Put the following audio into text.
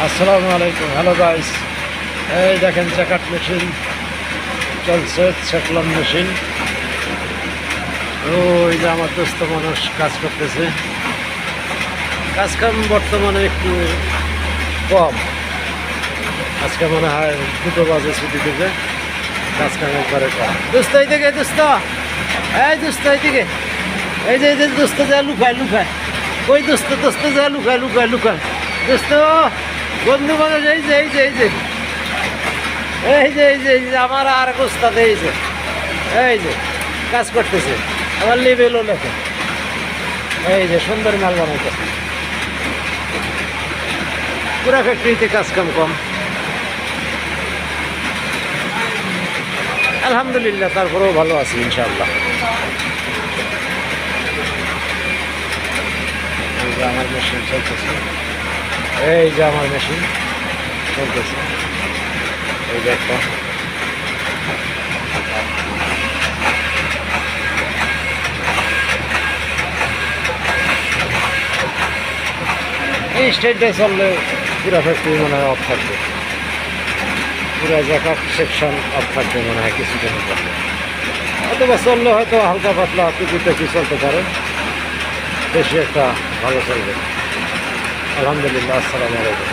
আসসালামু আলাইকুম। Hello guys, এই দেখেন জ্যাকেট মেশিন চলছে, সেটলন মেশিন। ওই যে আমার দোস্ত মানুষ কাজ করতেছে। কাজকাম বর্তমানে একটু কম, আজকে মনে হয় 2 বাজে ছুটি দেবে, কাজকাম একবারে কম। দোস্ত এই দিকে, দোস্ত এই দোস্ত এই দিকে, এই যে দোস্ত যা লুকায় লুকায়, ওই দোস্ত দোস্ত যা লুকায় লুকায় লুকায়, দোস্ত বন্ধু মানুষ এই যে এই যে এই যে এই যে এই যে এই যে আমার আর এক ওস্তাদ এই যে কাজ করতেছে, আমার লেবেলও লেখে। এই যে সুন্দর মাল বানাইতেছে। পুরা ফ্যাক্টরিতে কাজ কাম কম, আলহামদুলিল্লাহ, তারপরেও ভালো আছি ইনশাআল্লাহ। এই যে আমার মেশিন চলতেছে, এই যে আমার মেশিন চলতেছে, এই যে একটা এই স্টেটে চললে পুরা ফ্যাক্টরি মনে হয় অফ থাকবে, পুরা জ্যাকেট সেকশন অফ থাকবে মনে হয় কিছুদিনের জন্য। অথবা চললে হয়তো হালকা পাতলা টুকি চলতে পারে, বেশি একটা ভালো চলবে। আলহামদুলিল্লাহ। আসসালামু আলাইকুম।